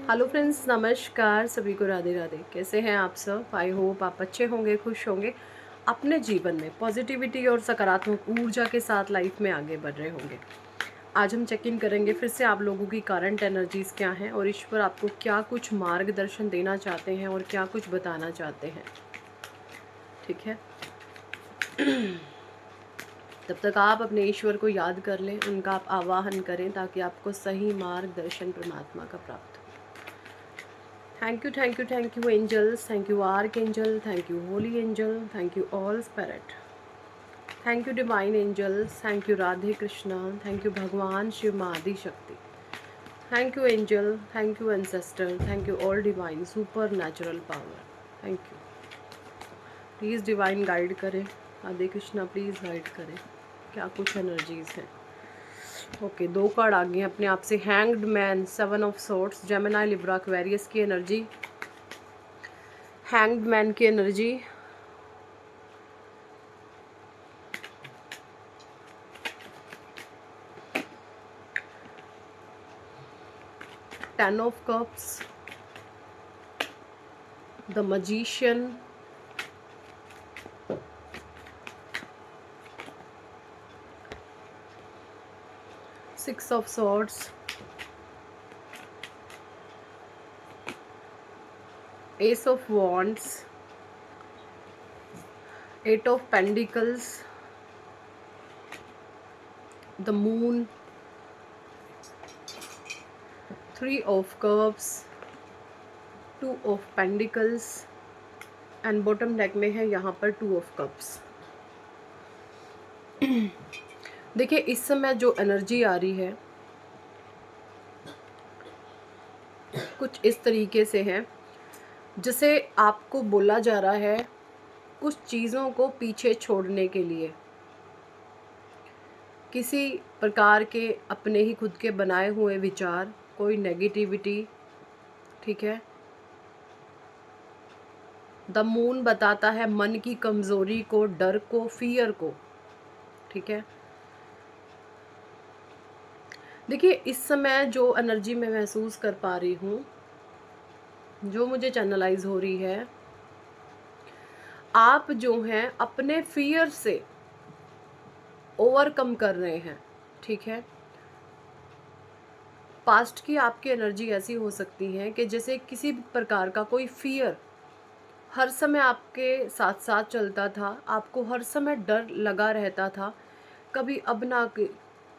Hello friends, नमस्कार। सभी को राधे राधे। कैसे हैं आप सब? आई होप आप अच्छे होंगे, खुश होंगे, अपने जीवन में पॉजिटिविटी और सकारात्मक ऊर्जा के साथ लाइफ में आगे बढ़ रहे होंगे। आज हम चेक इन करेंगे फिर से आप लोगों की करंट एनर्जीज़ क्या हैं और ईश्वर आपको क्या कुछ मार्गदर्शन देना चाहते हैं और क्या कुछ बताना चाहते हैं। ठीक है, तब तक आप अपने ईश्वर को याद कर लें, उनका आप आवाहन करें ताकि आपको सही मार्गदर्शन परमात्मा का प्राप्त हो। Thank you, angels, thank you, archangel, thank you, holy angel, thank you, all spirit. Thank you, divine angels, thank you, Radhe Krishna, thank you, Bhagwan Shiv Mahadi Shakti. Thank you, angel, thank you, ancestor, thank you, all divine, supernatural power. Thank you. Please divine guide करें, Radhe Krishna please guide करें, क्या कुछ energies हैं। Okay, दो card आ गए हैं अपने आप से। Hanged man, 7 of swords, Gemini, Libra, Aquarius की एनर्जी, हैंग्ड मैन की energy, Ten of Cups, the Magician, Six of Swords, Ace of Wands, Eight of Pentacles, the Moon, Three of Cups, Two of Pentacles and bottom deck में है यहाँ पर Two of Cups। देखिए, इस समय जो energy आ रही है कुछ इस तरीके से है, जैसे आपको बोला जा रहा है कुछ चीज़ों को पीछे छोड़ने के लिए, किसी प्रकार के अपने ही खुद के बनाए हुए विचार, कोई नेगेटिविटी। ठीक है, द मून बताता है मन की कमज़ोरी को, डर को, फियर को। ठीक है, देखिए इस समय जो एनर्जी मैं महसूस कर पा रही हूँ, जो मुझे चैनलाइज हो रही है, आप जो हैं अपने फियर से ओवरकम कर रहे हैं। ठीक है, पास्ट की आपकी एनर्जी ऐसी हो सकती है कि जैसे किसी भी प्रकार का कोई फियर हर समय आपके साथ साथ चलता था, आपको हर समय डर लगा रहता था, कभी अब ना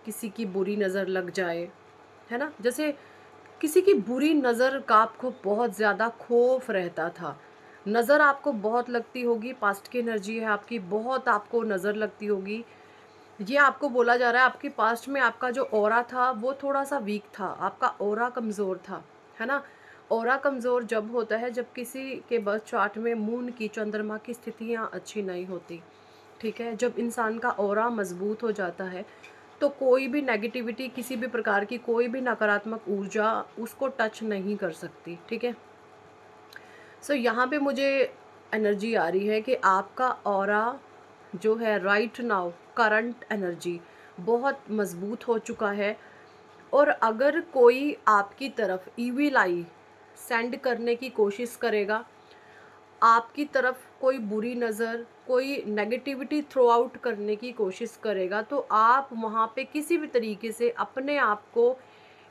किसी की बुरी नज़र लग जाए, है ना, जैसे किसी की बुरी नज़र का आपको बहुत ज़्यादा खौफ रहता था। नज़र आपको बहुत लगती होगी, पास्ट की एनर्जी है आपकी, बहुत आपको नज़र लगती होगी। ये आपको बोला जा रहा है आपके पास्ट में आपका जो ऑरा था वो थोड़ा सा वीक था, आपका ऑरा कमज़ोर था, है ना। ऑरा कमज़ोर जब होता है जब किसी के बर्थ चार्ट में मून की, चंद्रमा की स्थितियाँ अच्छी नहीं होती। ठीक है, जब इंसान का ऑरा मजबूत हो जाता है तो कोई भी नेगेटिविटी, किसी भी प्रकार की कोई भी नकारात्मक ऊर्जा उसको टच नहीं कर सकती। ठीक है, सो यहाँ पे मुझे एनर्जी आ रही है कि आपका ऑरा जो है राइट नाउ, करंट एनर्जी बहुत मजबूत हो चुका है। और अगर कोई आपकी तरफ ईविल आई सेंड करने की कोशिश करेगा, आपकी तरफ कोई बुरी नज़र, कोई नेगेटिविटी थ्रो आउट करने की कोशिश करेगा, तो आप वहाँ पे किसी भी तरीके से अपने आप को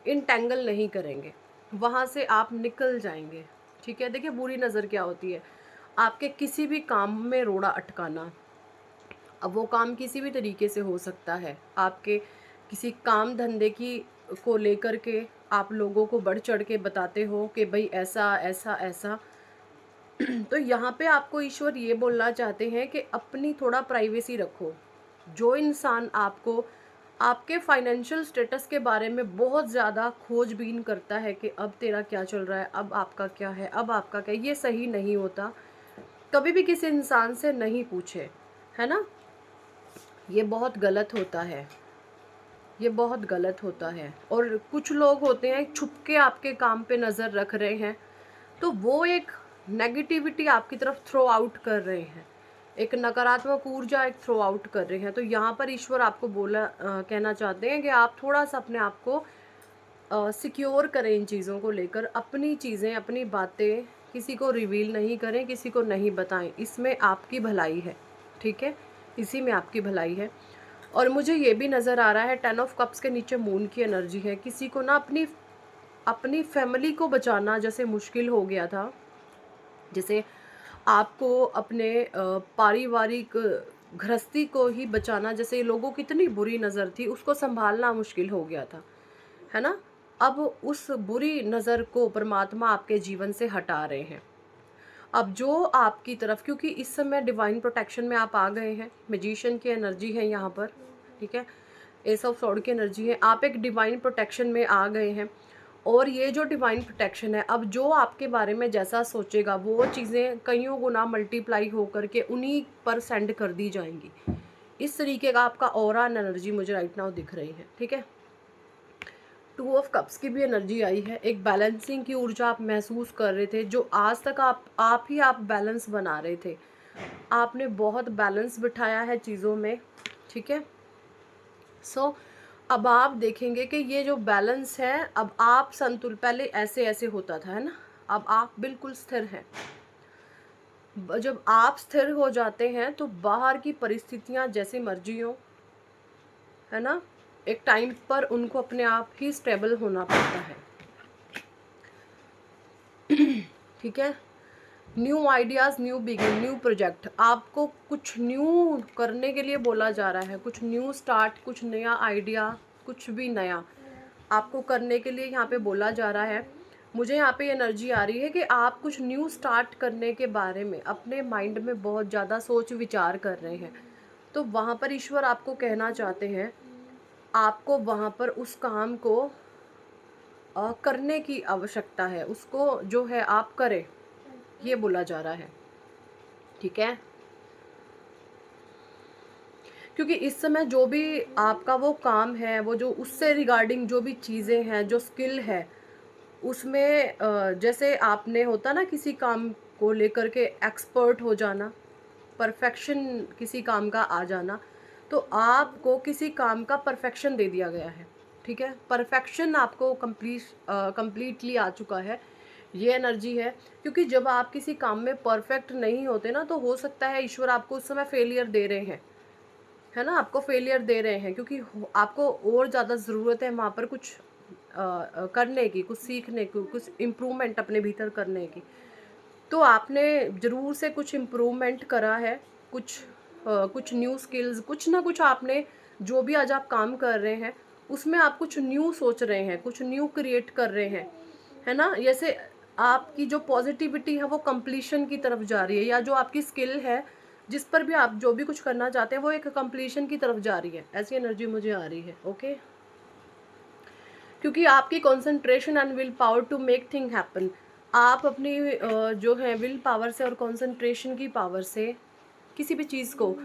इंटेंगल नहीं करेंगे, वहाँ से आप निकल जाएंगे। ठीक है, देखिए बुरी नज़र क्या होती है, आपके किसी भी काम में रोड़ा अटकाना। अब वो काम किसी भी तरीके से हो सकता है, आपके किसी काम धंधे की को लेकर के आप लोगों को बढ़ चढ़ के बताते हो कि भाई ऐसा ऐसा ऐसा। तो यहाँ पे आपको ईश्वर ये बोलना चाहते हैं कि अपनी थोड़ा प्राइवेसी रखो। जो इंसान आपको आपके फाइनेंशियल स्टेटस के बारे में बहुत ज़्यादा खोजबीन करता है कि अब तेरा क्या चल रहा है, अब आपका क्या है, अब आपका क्या, ये सही नहीं होता। कभी भी किसी इंसान से नहीं पूछे, है ना, ये बहुत गलत होता है, ये बहुत गलत होता है। और कुछ लोग होते हैं छुप के आपके काम पे नज़र रख रहे हैं, तो वो एक नेगेटिविटी आपकी तरफ थ्रो आउट कर रहे हैं, एक नकारात्मक ऊर्जा एक थ्रो आउट कर रहे हैं। तो यहाँ पर ईश्वर आपको कहना चाहते हैं कि आप थोड़ा सा अपने आप को सिक्योर करें इन चीज़ों को लेकर, अपनी चीज़ें, अपनी बातें किसी को रिवील नहीं करें, किसी को नहीं बताएं, इसमें आपकी भलाई है, ठीक है, इसी में आपकी भलाई है। और मुझे ये भी नज़र आ रहा है 10 ऑफ कप्स के नीचे मून की एनर्जी है। किसी को ना अपनी अपनी फैमिली को बचाना जैसे मुश्किल हो गया था, जैसे आपको अपने पारिवारिक गृहस्थी को ही बचाना, जैसे लोगों की इतनी बुरी नज़र थी, उसको संभालना मुश्किल हो गया था, है ना। अब उस बुरी नज़र को परमात्मा आपके जीवन से हटा रहे हैं। अब जो आपकी तरफ, क्योंकि इस समय डिवाइन प्रोटेक्शन में आप आ गए हैं, मैजिशियन की एनर्जी है यहाँ पर, ठीक है, एस ऑफ सॉर्ड की एनर्जी है, आप एक डिवाइन प्रोटेक्शन में आ गए हैं। और ये जो डिवाइन प्रोटेक्शन है, अब जो आपके बारे में जैसा सोचेगा वो चीज़ें कईयों गुना मल्टीप्लाई होकर के उन्हीं पर सेंड कर दी जाएंगी। इस तरीके का आपका ऑरा एनर्जी मुझे राइट नाउ दिख रही है, ठीक है। 2 ऑफ कप्स की भी एनर्जी आई है, एक बैलेंसिंग की ऊर्जा आप महसूस कर रहे थे, जो आज तक आप बैलेंस बना रहे थे, आपने बहुत बैलेंस बिठाया है चीज़ों में, ठीक है। सो अब आप देखेंगे कि ये जो बैलेंस है, अब आप संतुल, पहले ऐसे ऐसे होता था, है ना, अब आप बिल्कुल स्थिर हैं। जब आप स्थिर हो जाते हैं तो बाहर की परिस्थितियां जैसी मर्जी हो, है ना, एक टाइम पर उनको अपने आप ही स्टेबल होना पड़ता है, ठीक है। New ideas, new begin, new project, आपको कुछ न्यू करने के लिए बोला जा रहा है, कुछ न्यू स्टार्ट, कुछ नया आइडिया, कुछ भी नया आपको करने के लिए यहाँ पे बोला जा रहा है। मुझे यहाँ पे एनर्जी आ रही है कि आप कुछ न्यू स्टार्ट करने के बारे में अपने माइंड में बहुत ज़्यादा सोच विचार कर रहे हैं, तो वहाँ पर ईश्वर आपको कहना चाहते हैं, आपको वहाँ पर उस काम को करने की आवश्यकता है, उसको जो है आप करें, ये बोला जा रहा है, ठीक है। क्योंकि इस समय जो भी आपका वो काम है, वो जो उससे रिगार्डिंग जो भी चीज़ें हैं, जो स्किल है, उसमें जैसे आपने होता ना किसी काम को लेकर के एक्सपर्ट हो जाना, परफेक्शन किसी काम का आ जाना, तो आपको किसी काम का परफेक्शन दे दिया गया है, ठीक है, परफेक्शन आपको कंप्लीटली आ चुका है, ये एनर्जी है। क्योंकि जब आप किसी काम में परफेक्ट नहीं होते ना, तो हो सकता है ईश्वर आपको उस समय फेलियर दे रहे हैं, है ना, आपको फेलियर दे रहे हैं, क्योंकि आपको और ज़्यादा ज़रूरत है वहाँ पर कुछ करने की, कुछ सीखने की, कुछ इम्प्रूवमेंट अपने भीतर करने की। तो आपने ज़रूर से कुछ इम्प्रूवमेंट करा है, कुछ न्यू स्किल्स, कुछ ना कुछ आपने, जो भी आज आप काम कर रहे हैं उसमें आप कुछ न्यू सोच रहे हैं, कुछ न्यू क्रिएट कर रहे हैं, है ना। जैसे आपकी जो पॉजिटिविटी है वो कंप्लीशन की तरफ जा रही है, या जो आपकी स्किल है जिस पर भी आप जो भी कुछ करना चाहते हैं वो एक कंप्लीशन की तरफ जा रही है, ऐसी एनर्जी मुझे आ रही है, ओके। क्योंकि आपकी concentration and willpower to make thing happen, आप अपनी जो है विल पावर से और कंसंट्रेशन की पावर से किसी भी चीज़ को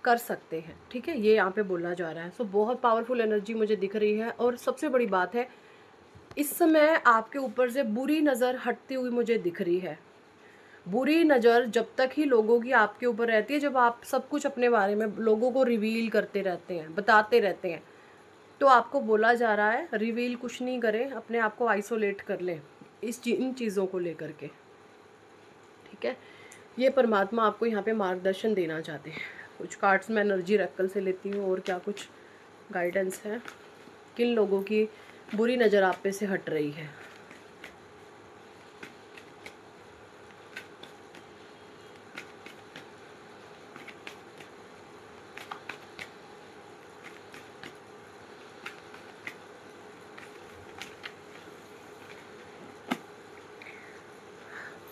कर सकते हैं, ठीक है, ये यहाँ पे बोला जा रहा है। सो बहुत पावरफुल एनर्जी मुझे दिख रही है। और सबसे बड़ी बात है, इस समय आपके ऊपर से बुरी नज़र हटती हुई मुझे दिख रही है। बुरी नज़र जब तक ही लोगों की आपके ऊपर रहती है, जब आप सब कुछ अपने बारे में लोगों को रिवील करते रहते हैं, बताते रहते हैं, तो आपको बोला जा रहा है रिवील कुछ नहीं करें, अपने आप को आइसोलेट कर लें इन चीज़ों को लेकर के, ठीक है। ये परमात्मा आपको यहाँ पे मार्गदर्शन देना चाहते हैं। कुछ कार्ड्स में एनर्जी रैकल से लेती हूँ और क्या कुछ गाइडेंस है, किन लोगों की बुरी नज़र आप पे से हट रही है।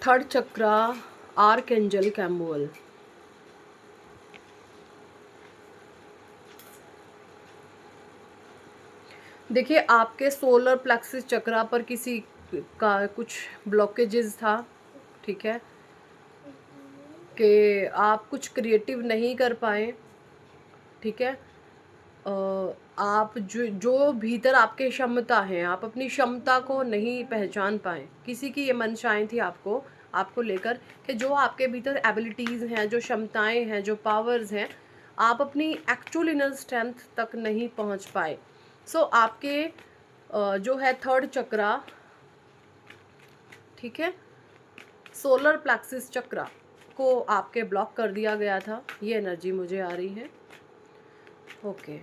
थर्ड चक्रा, आर्कएंजल कैमुअल। देखिए, आपके सोलर प्लेक्सिस चक्रा पर किसी का कुछ ब्लॉकेजेस था, ठीक है, कि आप कुछ क्रिएटिव नहीं कर पाए, ठीक है। आप जो भीतर आपके क्षमता है, आप अपनी क्षमता को नहीं पहचान पाए। किसी की ये मंशाएं थी आपको लेकर कि जो आपके भीतर एबिलिटीज़ हैं, जो क्षमताएं हैं, जो पावर्स हैं, आप अपनी एक्चुअल इनर स्ट्रेंथ तक नहीं पहुंच पाए। सो आपके जो है थर्ड चक्रा, ठीक है, सोलर प्लेक्सिस चक्रा को आपके ब्लॉक कर दिया गया था, ये एनर्जी मुझे आ रही है। ओके,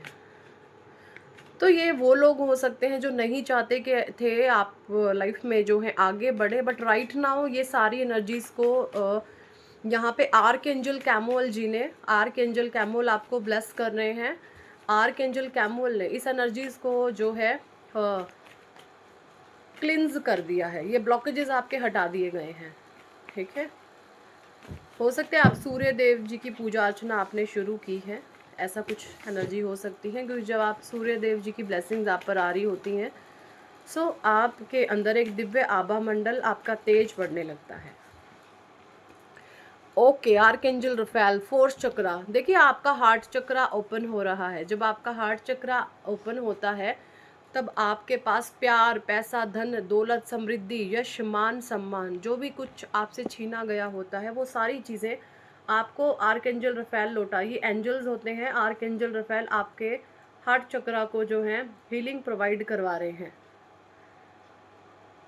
तो ये वो लोग हो सकते हैं जो नहीं चाहते कि थे आप लाइफ में जो है आगे बढ़े, बट राइट नाउ ये सारी एनर्जीज़ को यहाँ पे आर्क एंजल कैमुअल जी ने, आर्क एंजल कैमुअल आपको ब्लेस कर रहे हैं। आर्क एंजल कैमुअल ने इस एनर्जीज़ को जो है क्लिंज कर दिया है, ये ब्लॉकेजेस आपके हटा दिए गए हैं, ठीक है। हो सकता है आप सूर्य देव जी की पूजा अर्चना आपने शुरू की है, ऐसा कुछ एनर्जी हो सकती है, क्योंकि जब आप सूर्य देव जी की ब्लेसिंग्स आप पर आ रही होती हैं, सो आपके अंदर एक दिव्य आभा मंडल, आपका तेज बढ़ने लगता है। ओके, आर्कएंजल रफेल फोर्थ चक्रा, देखिए आपका हार्ट चक्रा ओपन हो रहा है। जब आपका हार्ट चक्रा ओपन होता है तब आपके पास प्यार, पैसा, धन, दौलत, समृद्धि, यश, मान, सम्मान, जो भी कुछ आपसे छीना गया होता है वो सारी चीज़ें आपको आर्कएंजल रफेल लौटा। ये एंजल्स होते हैं, आर्कएंजल रफेल आपके हार्ट चक्रा को जो है हीलिंग प्रोवाइड करवा रहे हैं।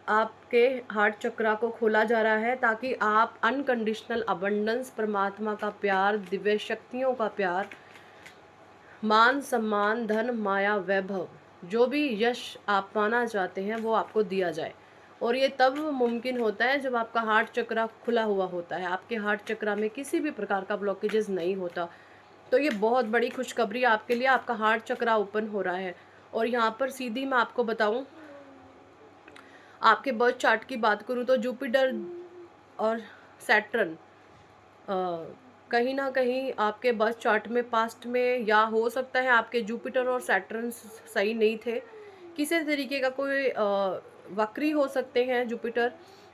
आपके हार्ट चक्रा को खोला जा रहा है ताकि आप अनकंडीशनल अबंडेंस, परमात्मा का प्यार, दिव्य शक्तियों का प्यार, मान सम्मान, धन, माया, वैभव, जो भी यश आप पाना चाहते हैं वो आपको दिया जाए। और ये तब मुमकिन होता है जब आपका हार्ट चक्रा खुला हुआ होता है, आपके हार्ट चक्रा में किसी भी प्रकार का ब्लॉकेजेस नहीं होता। तो ये बहुत बड़ी खुशखबरी आपके लिए, आपका हार्ट चक्रा ओपन हो रहा है। और यहाँ पर सीधी मैं आपको बताऊँ, आपके बर्थ चार्ट की बात करूँ तो जुपिटर और सैटर्न कहीं ना कहीं आपके बर्थ चार्ट में पास्ट में, या हो सकता है आपके जुपिटर और सैटर्न सही नहीं थे, किसी तरीके का कोई वक्री हो सकते हैं जुपिटर,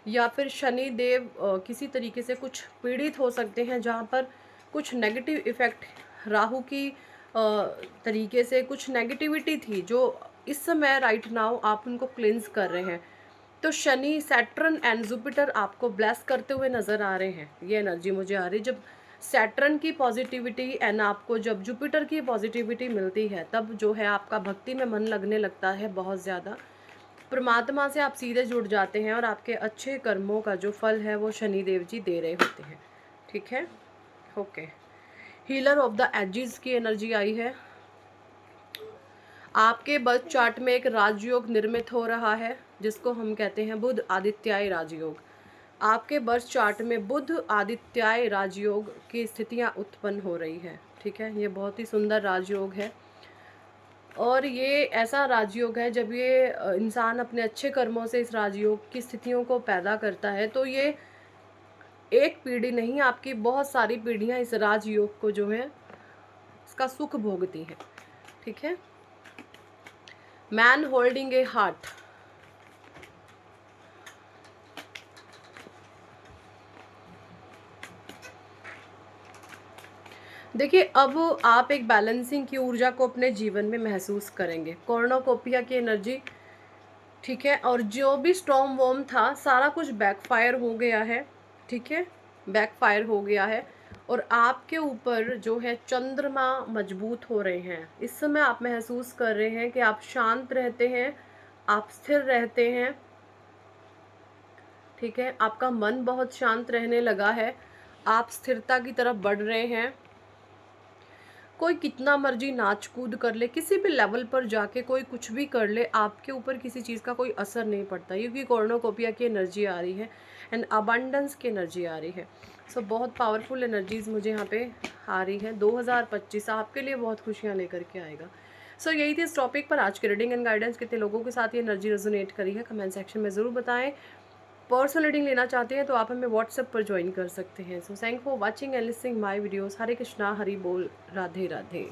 या फिर शनि देव किसी तरीके से कुछ पीड़ित हो सकते हैं, जहाँ पर कुछ नेगेटिव इफ़ेक्ट राहु की तरीके से कुछ नेगेटिविटी थी जो इस समय राइट नाउ आप उनको क्लिंज कर रहे हैं। तो शनि, सैटर्न एंड जुपिटर आपको ब्लेस करते हुए नज़र आ रहे हैं, ये एनर्जी मुझे आ रही है। जब सैटर्न की पॉजिटिविटी एंड आपको जब जुपिटर की पॉजिटिविटी मिलती है तब जो है आपका भक्ति में मन लगने लगता है बहुत ज़्यादा, परमात्मा से आप सीधे जुड़ जाते हैं और आपके अच्छे कर्मों का जो फल है वो शनि देव जी दे रहे होते हैं, ठीक है। Okay, healer of the edges की एनर्जी आई है। आपके बर्थ चार्ट में एक राजयोग निर्मित हो रहा है जिसको हम कहते हैं बुध आदित्याय राजयोग। आपके बर्थ चार्ट में बुध आदित्याय राजयोग की स्थितियां उत्पन्न हो रही है, ठीक है। ये बहुत ही सुंदर राजयोग है और ये ऐसा राजयोग है जब ये इंसान अपने अच्छे कर्मों से इस राजयोग की स्थितियों को पैदा करता है तो ये एक पीढ़ी नहीं, आपकी बहुत सारी पीढ़ियां इस राजयोग को जो है इसका सुख भोगती हैं, ठीक है। मैन होल्डिंग ए हार्ट, देखिए अब आप एक बैलेंसिंग की ऊर्जा को अपने जीवन में महसूस करेंगे। कॉर्नोकोपिया की एनर्जी, ठीक है। और जो भी स्टॉर्म वॉर्म था सारा कुछ बैकफायर हो गया है, ठीक है, बैकफायर हो गया है। और आपके ऊपर जो है चंद्रमा मजबूत हो रहे हैं। इस समय आप महसूस कर रहे हैं कि आप शांत रहते हैं, आप स्थिर रहते हैं, ठीक है। आपका मन बहुत शांत रहने लगा है, आप स्थिरता की तरफ बढ़ रहे हैं। कोई कितना मर्जी नाच कूद कर ले, किसी भी लेवल पर जाके कोई कुछ भी कर ले, आपके ऊपर किसी चीज़ का कोई असर नहीं पड़ता, क्योंकि कॉर्नोकोपिया की एनर्जी आ रही है एंड अबंडेंस की एनर्जी आ रही है। सो बहुत पावरफुल एनर्जीज़ मुझे यहाँ पे आ रही है। 2025 आपके लिए बहुत खुशियाँ लेकर के आएगा। सो यही थी इस टॉपिक पर आज की रीडिंग एंड गाइडेंस। कितने लोगों के साथ ये एनर्जी रेजोनेट करी है कमेंट सेक्शन में ज़रूर बताएं। पर्सनल रीडिंग लेना चाहते हैं तो आप हमें व्हाट्सएप पर ज्वाइन कर सकते हैं। So thank for watching and listening my videos. Hare Krishna, Hari बोल, राधे राधे।